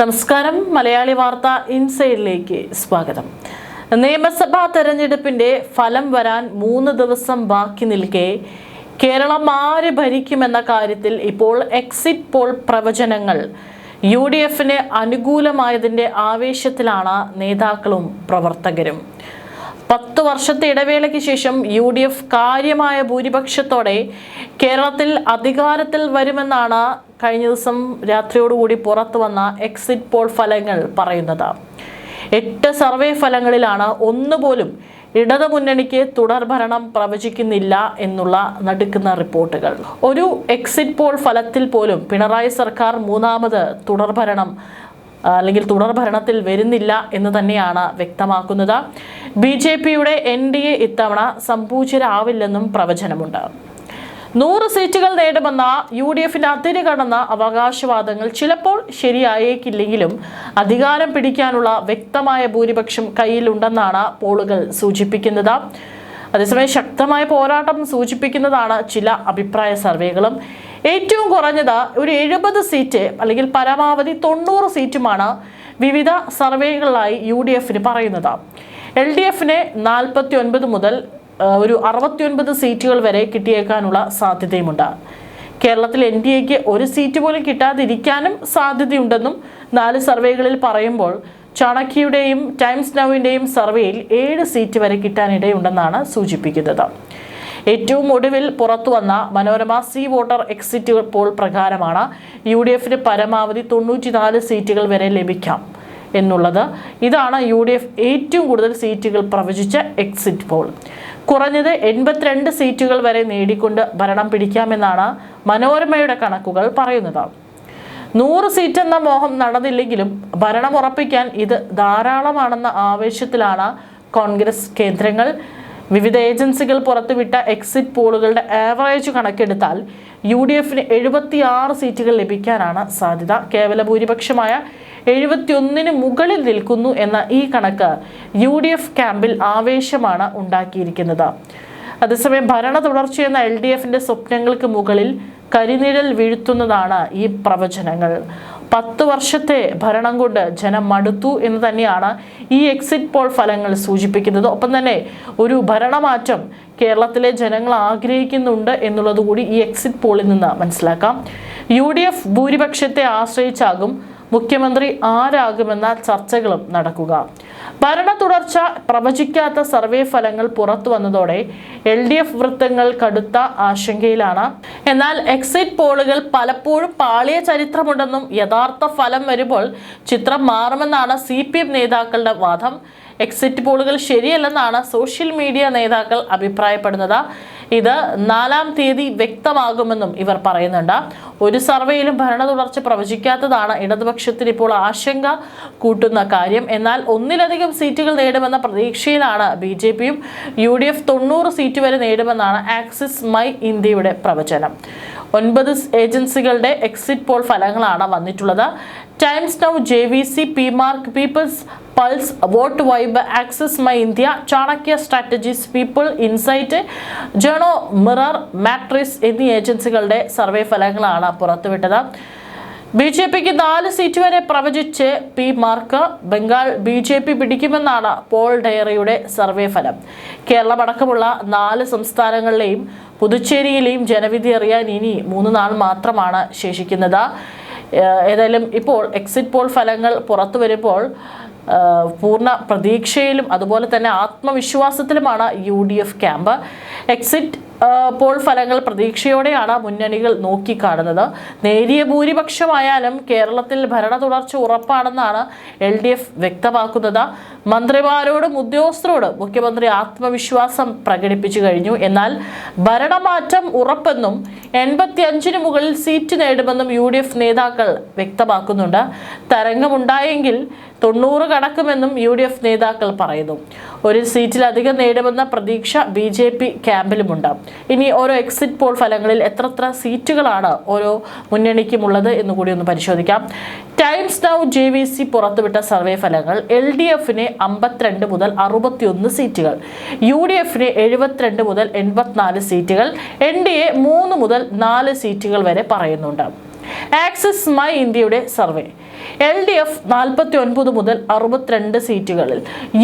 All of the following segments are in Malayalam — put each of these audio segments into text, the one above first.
നമസ്കാരം. മലയാളി വാർത്ത ഇൻസൈഡിലേക്ക് സ്വാഗതം. നിയമസഭാ തെരഞ്ഞെടുപ്പിന്റെ ഫലം വരാൻ 3 ദിവസം ബാക്കി നിൽക്കെ കേരളം ആര് ഭരിക്കുമെന്ന കാര്യത്തിൽ ഇപ്പോൾ എക്സിറ്റ് പോൾ പ്രവചനങ്ങൾ UDFന് അനുകൂലമായതിന്റെ ആവേശത്തിലാണ് നേതാക്കളും പ്രവർത്തകരും. 10 വർഷത്തെ ഇടവേളയ്ക്ക് ശേഷം UDF കാര്യമായ ഭൂരിപക്ഷത്തോടെ കേരളത്തിൽ അധികാരത്തിൽ വരുമെന്നാണ് കഴിഞ്ഞ ദിവസം രാത്രിയോടുകൂടി പുറത്തു വന്ന എക്സിറ്റ് പോൾ ഫലങ്ങൾ പറയുന്നത്. 8 സർവേ ഫലങ്ങളിലാണ് ഒന്നുപോലും ഇടതുമുന്നണിക്ക് തുടർഭരണം പ്രവചിക്കുന്നില്ല എന്നുള്ള നടുക്കുന്ന റിപ്പോർട്ടുകൾ. ഒരു എക്സിറ്റ് പോൾ ഫലത്തിൽ പോലും പിണറായി സർക്കാർ മൂന്നാമത് തുടർഭരണത്തിൽ വരുന്നില്ല എന്ന് തന്നെയാണ് വ്യക്തമാക്കുന്നത്. BJPയുടെ NDA ഇത്തവണ സംപൂജ്യരാവില്ലെന്നും പ്രവചനമുണ്ട്. 100 സീറ്റുകൾ നേടുമെന്ന UDFന്റെ അതിരുകടന്ന അവകാശവാദങ്ങൾ ചിലപ്പോൾ ശരിയായേക്കില്ലെങ്കിലും അധികാരം പിടിക്കാനുള്ള വ്യക്തമായ ഭൂരിപക്ഷം കയ്യിലുണ്ടെന്നാണ് പോളുകൾ സൂചിപ്പിക്കുന്നത്. അതേസമയം ശക്തമായ പോരാട്ടം സൂചിപ്പിക്കുന്നതാണ് ചില അഭിപ്രായ സർവേകളും. ഏറ്റവും കുറഞ്ഞത് ഒരു 70 സീറ്റ് അല്ലെങ്കിൽ പരമാവധി 90 സീറ്റുമാണ് വിവിധ സർവേകളിലായി UDFന് പറയുന്നത്. LDFന് 49 മുതൽ ഒരു 69 സീറ്റുകൾ വരെ കിട്ടിയേക്കാനുള്ള സാധ്യതയുമുണ്ട്. കേരളത്തിൽ NDAക്ക് ഒരു സീറ്റ് പോലും കിട്ടാതിരിക്കാനും സാധ്യതയുണ്ടെന്നും 4 സർവേകളിൽ പറയുമ്പോൾ ചാണക്യയുടെയും ടൈംസ് നൗവിൻ്റെയും സർവേയിൽ 7 സീറ്റ് വരെ കിട്ടാനിടയുണ്ടെന്നാണ് സൂചിപ്പിക്കുന്നത്. ഏറ്റവും ഒടുവിൽ പുറത്തു വന്ന Manorama C voter exit poll പ്രകാരമാണ് UDFന് പരമാവധി 94 സീറ്റുകൾ വരെ ലഭിക്കാം എന്നുള്ളത്. ഇതാണ് UDF ഏറ്റവും കൂടുതൽ സീറ്റുകൾ പ്രവചിച്ച എക്സിറ്റ് പോൾ. കുറഞ്ഞത് 82 സീറ്റുകൾ വരെ നേടിക്കൊണ്ട് ഭരണം പിടിക്കാമെന്നാണ് മനോരമയുടെ കണക്കുകൾ പറയുന്നത്. 100 സീറ്റ് എന്ന മോഹം നടന്നില്ലെങ്കിലും ഭരണം ഉറപ്പിക്കാൻ ഇത് ധാരാളമാണെന്ന ആവേശത്തിലാണ് കോൺഗ്രസ് കേന്ദ്രങ്ങൾ. വിവിധ ഏജൻസികൾ പുറത്തുവിട്ട എക്സിറ്റ് പോളുകളുടെ ആവറേജ് കണക്കെടുത്താൽ UDFന് 76 സീറ്റുകൾ ലഭിക്കാനാണ് സാധ്യത. കേവല ഭൂരിപക്ഷമായ 71 മുകളിൽ നിൽക്കുന്നു എന്ന ഈ കണക്ക് UDF ക്യാമ്പിൽ ആവേശമാണ് ഉണ്ടാക്കിയിരിക്കുന്നത്. അതേസമയം ഭരണ തുടർച്ചയെന്ന LDFന്റെ സ്വപ്നങ്ങൾക്ക് മുകളിൽ കരിനിഴൽ വീഴ്ത്തുന്നതാണ് ഈ പ്രവചനങ്ങൾ. 10 വർഷത്തെ ഭരണം കൊണ്ട് ജനം മടുത്തു എന്ന് തന്നെയാണ് ഈ എക്സിറ്റ് പോൾ ഫലങ്ങൾ സൂചിപ്പിക്കുന്നത്. ഒപ്പം തന്നെ ഒരു ഭരണമാറ്റം കേരളത്തിലെ ജനങ്ങൾ ആഗ്രഹിക്കുന്നുണ്ട് എന്നുള്ളത് കൂടി ഈ എക്സിറ്റ് പോളിൽ നിന്ന് മനസ്സിലാക്കാം. UDF ഭൂരിപക്ഷത്തെ ആശ്രയിച്ചാകും മുഖ്യമന്ത്രി ആരാകുമെന്ന ചർച്ചകളും നടക്കുക. ഭരണ തുടർച്ച പ്രവചിക്കാത്ത സർവേ ഫലങ്ങൾ പുറത്തു വന്നതോടെ LDF വൃത്തങ്ങൾ കടുത്ത ആശങ്കയിലാണ്. എന്നാൽ എക്സിറ്റ് പോളുകൾ പലപ്പോഴും പാളിയ ചരിത്രമുണ്ടെന്നും യഥാർത്ഥ ഫലം വരുമ്പോൾ ചിത്രം മാറുമെന്നാണ് CPM നേതാക്കളുടെ വാദം. എക്സിറ്റ് പോളുകൾ ശരിയല്ലെന്നാണ് സോഷ്യൽ മീഡിയ നേതാക്കൾ അഭിപ്രായപ്പെടുന്നത്. ഇത് 4-ാം തീയതി വ്യക്തമാകുമെന്നും ഇവർ പറയുന്നുണ്ട്. ഒരു സർവേയിലും ഭരണ തുടർച്ച പ്രവചിക്കാത്തതാണ് ഇടതുപക്ഷത്തിന് ഇപ്പോൾ ആശങ്ക കൂട്ടുന്ന കാര്യം. എന്നാൽ ഒന്നിലധികം സീറ്റുകൾ നേടുമെന്ന പ്രതീക്ഷയിലാണ് BJPയും. UDF 90 സീറ്റ് വരെ നേടുമെന്നാണ് ആക്സിസ് മൈ ഇന്ത്യയുടെ പ്രവചനം. 9 ഏജൻസികളുടെ എക്സിറ്റ് പോൾ ഫലങ്ങളാണ് വന്നിട്ടുള്ളത്. Times Now, JVC, PMark, People's Pulse, Vote Vibe, Axis My India, Chanakya Strategies, People Insight, Journo Mirror, Matrix എന്നീ ഏജൻസികളുടെ സർവേ ഫലങ്ങളാണ് പുറത്തുവിട്ടത്. BJPക്ക് 4 സീറ്റ് വരെ പ്രവചിച്ച് PMark. ബംഗാൾ BJP പിടിക്കുമെന്നാണ് പോൾ ഡയറിയുടെ സർവേ ഫലം. കേരളമടക്കമുള്ള 4 സംസ്ഥാനങ്ങളിലെയും പുതുച്ചേരിയിലെയും ജനവിധി അറിയാൻ ഇനി 3 നാൾ മാത്രമാണ് ശേഷിക്കുന്നത്. ഏതായാലും ഇപ്പോൾ എക്സിറ്റ് പോൾ ഫലങ്ങൾ പുറത്തു വരുമ്പോൾ പൂർണ്ണ പ്രതീക്ഷയിലും അതുപോലെ തന്നെ ആത്മവിശ്വാസത്തിലുമാണ് UDF ക്യാമ്പ്. എക്സിറ്റ് പോൾ ഫലങ്ങൾ പ്രതീക്ഷയോടെയാണ് മുന്നണികൾ നോക്കിക്കാണുന്നത്. നേരിയ ഭൂരിപക്ഷമായാലും കേരളത്തിൽ ഭരണ തുടർച്ച ഉറപ്പാണെന്നാണ് LDF വ്യക്തമാക്കുന്നത്. മന്ത്രിമാരോടും ഉദ്യോഗസ്ഥരോടും മുഖ്യമന്ത്രി ആത്മവിശ്വാസം പ്രകടിപ്പിച്ചു കഴിഞ്ഞു. എന്നാൽ ഭരണമാറ്റം ഉറപ്പെന്നും 85-ന് മുകളിൽ സീറ്റ് നേടുമെന്നും UDF നേതാക്കൾ വ്യക്തമാക്കുന്നുണ്ട്. തരംഗമുണ്ടായെങ്കിൽ 90 കടക്കുമെന്നും UDF നേതാക്കൾ പറയുന്നു. ഒരു സീറ്റിലധികം നേടുമെന്ന പ്രതീക്ഷ BJP ക്യാമ്പിലുമുണ്ട്. ഇനി ഓരോ എക്സിറ്റ് പോൾ ഫലങ്ങളിൽ എത്ര സീറ്റുകളാണ് ഓരോ മുന്നണിക്കുമുള്ളത് എന്നുകൂടി ഒന്ന് പരിശോധിക്കാം. ടൈംസ് നൗ, JVC പുറത്തുവിട്ട സർവേ ഫലങ്ങൾ LDFന് 52 മുതൽ 61 സീറ്റുകൾ, UDFന് 72 മുതൽ 84 സീറ്റുകൾ, NDA 3 മുതൽ 4 സീറ്റുകൾ വരെ പറയുന്നുണ്ട്. ആക്സിസ് മൈ ഇന്ത്യയുടെ സർവേ LDF 49 മുതൽ 62 സീറ്റുകളിൽ,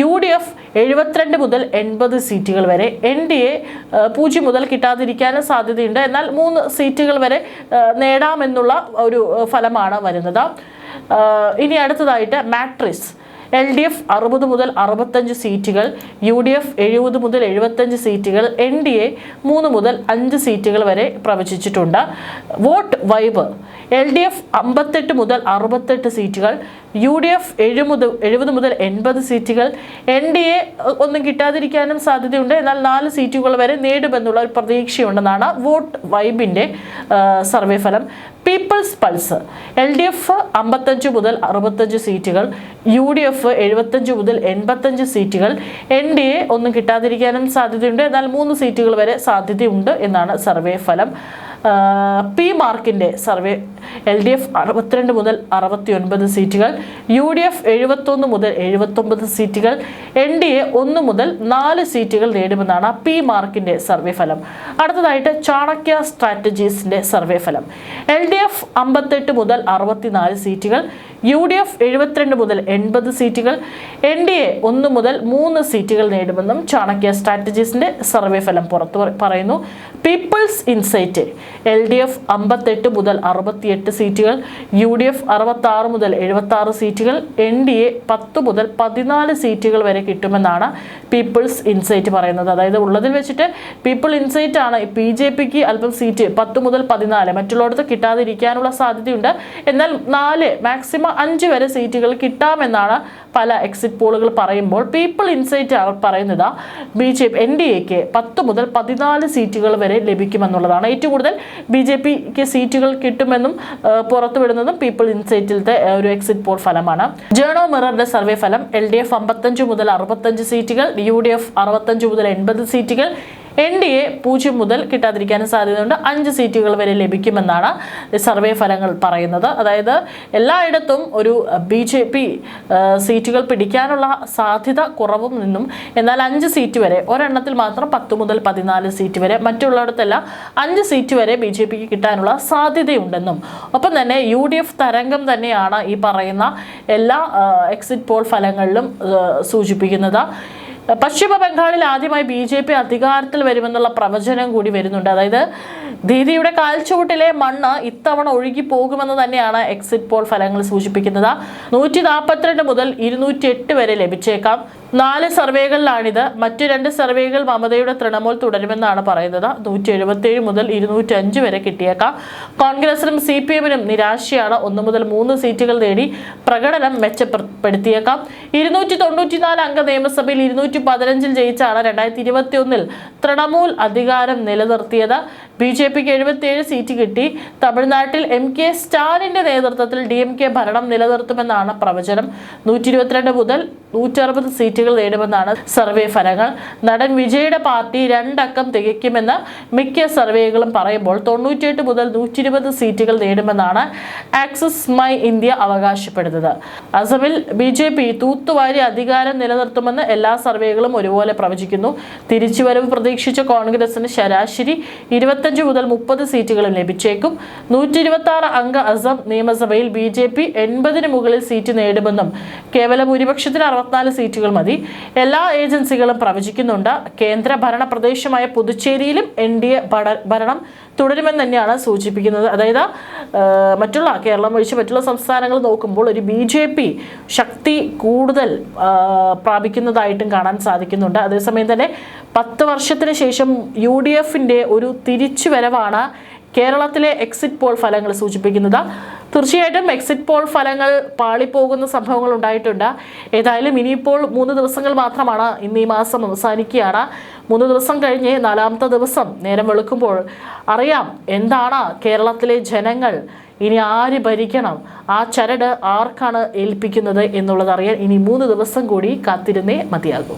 UDF 72 മുതൽ 80 സീറ്റുകൾ വരെ, NDA 0 മുതൽ കിട്ടാതിരിക്കാനും സാധ്യതയുണ്ട്, എന്നാൽ 3 സീറ്റുകൾ വരെ നേടാമെന്നുള്ള ഒരു ഫലമാണ് വരുന്നത്. ഇനി അടുത്തതായിട്ട് മാട്രിക്സ് LDF 60 മുതൽ 65 സീറ്റുകൾ, UDF 70 മുതൽ 75 സീറ്റുകൾ, NDA 3 മുതൽ 5 സീറ്റുകൾ വരെ പ്രവചിച്ചിട്ടുണ്ട്. വോട്ട് വൈബ് LDF 58 മുതൽ 68 സീറ്റുകൾ, UDF 70 മുതൽ 80 സീറ്റുകൾ, NDA ഒന്നും കിട്ടാതിരിക്കാനും സാധ്യതയുണ്ട്, എന്നാൽ 4 സീറ്റുകൾ വരെ നേടുമെന്നുള്ള ഒരു പ്രതീക്ഷയുണ്ടെന്നാണ് വോട്ട് വൈബിൻ്റെ സർവേ ഫലം. പീപ്പിൾസ് പൾസ് LDF 55 മുതൽ 65 സീറ്റുകൾ, UDF 75 മുതൽ 85 സീറ്റുകൾ, NDA ഒന്നും കിട്ടാതിരിക്കാനും സാധ്യതയുണ്ട്, എന്നാൽ 3 സീറ്റുകൾ വരെ സാധ്യതയുണ്ട് എന്നാണ് സർവേ ഫലം. പി മാർക്കിൻ്റെ സർവേ LDF 62 മുതൽ 69 സീറ്റുകൾ, UDF 71 മുതൽ 79 സീറ്റുകൾ, NDA 1 മുതൽ 4 സീറ്റുകൾ നേടുമെന്നാണ് പി മാർക്കിൻ്റെ സർവേ ഫലം. അടുത്തതായിട്ട് ചാണക്യ സ്ട്രാറ്റജീസിൻ്റെ സർവേ ഫലം. LDF 58 മുതൽ 64 സീറ്റുകൾ, UDF 72 മുതൽ 80 സീറ്റുകൾ, NDA 1 മുതൽ 3 സീറ്റുകൾ നേടുമെന്നും ചാണക്യ സ്ട്രാറ്റജീസിൻ്റെ സർവേ ഫലം പറയുന്നു. പീപ്പിൾസ് ഇൻസൈറ്റ് LDF 58 മുതൽ 68 സീറ്റുകൾ, UDF 66 മുതൽ 76 സീറ്റുകൾ, NDA 10 മുതൽ 14 സീറ്റുകൾ വരെ കിട്ടുമെന്നാണ് പീപ്പിൾസ് ഇൻസൈറ്റ് പറയുന്നത്. അതായത് ഉള്ളതിൽ വെച്ചിട്ട് പീപ്പിൾ ഇൻസൈറ്റ് ആണ് BJPക്ക് അല്പം സീറ്റ് 10 മുതൽ 14 മറ്റുള്ളവർക്ക് കിട്ടാതിരിക്കാനുള്ള സാധ്യതയുണ്ട്, എന്നാൽ 4 മാക്സിമം 5 വരെ സീറ്റുകൾ കിട്ടാമെന്നാണ് പല എക്സിറ്റ് പോളുകൾ പറയുമ്പോൾ പീപ്പിൾ ഇൻസൈറ്റ് പറയുന്നത് NDAക്ക് 10 മുതൽ 14 സീറ്റുകൾ വരെ ലഭിക്കുമെന്നുള്ളതാണ്. ഏറ്റവും കൂടുതൽ BJPക്ക് സീറ്റുകൾ കിട്ടുമെന്നും പുറത്തുവിടുന്നതും പീപ്പിൾ ഇൻസൈറ്റിലത്തെ ഒരു എക്സിറ്റ് പോൾ ഫലമാണ്. ജേണോ മിററിന്റെ സർവേ ഫലം LDF 55 മുതൽ 65 സീറ്റുകൾ, UDF 65 മുതൽ 80 സീറ്റുകൾ, NDA 0 മുതൽ കിട്ടാതിരിക്കാനും സാധ്യതയുണ്ട്, 5 സീറ്റുകൾ വരെ ലഭിക്കുമെന്നാണ് സർവേ ഫലങ്ങൾ പറയുന്നത്. അതായത് എല്ലായിടത്തും ഒരു BJP സീറ്റുകൾ പിടിക്കാനുള്ള സാധ്യത കുറവും നിന്നും, എന്നാൽ 5 സീറ്റ് വരെ, ഒരെണ്ണത്തിൽ മാത്രം 10 മുതൽ 14 സീറ്റ് വരെ, മറ്റുള്ളിടത്തെല്ലാം 5 സീറ്റ് വരെ BJPക്ക് കിട്ടാനുള്ള സാധ്യതയുണ്ടെന്നും, ഒപ്പം തന്നെ UDF തരംഗം തന്നെയാണ് ഈ പറയുന്ന എല്ലാ എക്സിറ്റ് പോൾ ഫലങ്ങളിലും സൂചിപ്പിക്കുന്നത്. പശ്ചിമ ബംഗാളിൽ ആദ്യമായി BJP അധികാരത്തിൽ വരുമെന്നുള്ള പ്രവചനം കൂടി വരുന്നുണ്ട്. അതായത് ദീദിയുടെ കാൽച്ചുവട്ടിലെ മണ്ണ് ഇത്തവണ ഒഴുകി പോകുമെന്ന് തന്നെയാണ് എക്സിറ്റ് പോൾ ഫലങ്ങൾ സൂചിപ്പിക്കുന്നത്. 142 മുതൽ 208 വരെ ലഭിച്ചേക്കാം. 4 സർവേകളിലാണിത്. മറ്റ് 2 സർവേകൾ മമതയുടെ തൃണമൂൽ തുടരുമെന്നാണ് പറയുന്നത്. 177 മുതൽ 205 വരെ കിട്ടിയേക്കാം. കോൺഗ്രസിനും CPMനും നിരാശയാണ്. 1 മുതൽ 3 സീറ്റുകൾ നേടി പ്രകടനം മെച്ചപ്പെടുത്തിയേക്കാം. 294 അംഗ നിയമസഭയിൽ 215 ജയിച്ചാണ് 2021 തൃണമൂൽ അധികാരം നിലനിർത്തിയത്. BJPക്ക് 77 സീറ്റ് കിട്ടി. തമിഴ്നാട്ടിൽ MK സ്റ്റാലിന്റെ നേതൃത്വത്തിൽ DMK ഭരണം നിലനിർത്തുമെന്നാണ് പ്രവചനം. 122 മുതൽ 160 സീറ്റുകൾ നേടുമെന്നാണ് സർവേ ഫലങ്ങൾ. നടൻ വിജയുടെ പാർട്ടി 2 അക്കം തികയ്ക്കുമെന്ന് മിക്ക സർവേകളും പറയുമ്പോൾ 98 മുതൽ 120 സീറ്റുകൾ നേടുമെന്നാണ് ആക്സിസ് മൈ ഇന്ത്യ അവകാശപ്പെടുന്നത്. അസമിൽ BJP തൂത്തുവാരി അധികാരം നിലനിർത്തുമെന്ന് എല്ലാ സർവേകളും ഒരുപോലെ പ്രവചിക്കുന്നു. തിരിച്ചുവരവ് പ്രതീക്ഷിച്ച കോൺഗ്രസിന് ശരാശരി 25 മുതൽ 30 സീറ്റുകളും ലഭിച്ചേക്കും. 126 അംഗ അസം നിയമസഭയിൽ BJP 80-ന് മുകളിൽ സീറ്റ് നേടുമെന്നും കേവല ഭൂരിപക്ഷത്തിന് 64 സീറ്റുകൾ മതി എല്ലാ ഏജൻസികളും പ്രവചിക്കുന്നുണ്ട്. കേന്ദ്ര ഭരണ പ്രദേശമായ പുതുച്ചേരിയിലും NDA ഭരണം തുടരുമെന്ന് തന്നെയാണ് സൂചിപ്പിക്കുന്നത്. അതായത് മറ്റുള്ള കേരളം ഒഴിച്ച് മറ്റുള്ള സംസ്ഥാനങ്ങൾ നോക്കുമ്പോൾ ഒരു BJP ശക്തി കൂടുതൽ പ്രാപിക്കുന്നതായിട്ടും കാണാൻ സാധിക്കുന്നുണ്ട്. അതേസമയം തന്നെ 10 വർഷത്തിന് ശേഷം UDFന്റെ ഒരു തിരിച്ചുവരവാണ് കേരളത്തിലെ എക്സിറ്റ് പോൾ ഫലങ്ങൾ സൂചിപ്പിക്കുന്നത്. തീർച്ചയായിട്ടും എക്സിറ്റ് പോൾ ഫലങ്ങൾ പാളിപ്പോകുന്ന സംഭവങ്ങൾ ഉണ്ടായിട്ടുണ്ട്. ഏതായാലും ഇനിയിപ്പോൾ 3 ദിവസങ്ങൾ മാത്രമാണ്. ഇന്ന് ഈ മാസം അവസാനിക്കുകയാണ്. 3 ദിവസം കഴിഞ്ഞ് 4ാമത്തെ ദിവസം നേരം വെളുക്കുമ്പോൾ അറിയാം എന്താണ് കേരളത്തിലെ ജനങ്ങൾ ഇനി ആര് ഭരിക്കണം, ആ ചരട് ആർക്കാണ് ഏൽപ്പിക്കുന്നത് എന്നുള്ളതറിയാൻ ഇനി 3 ദിവസം കൂടി കാത്തിരുന്നേ മതിയാകൂ.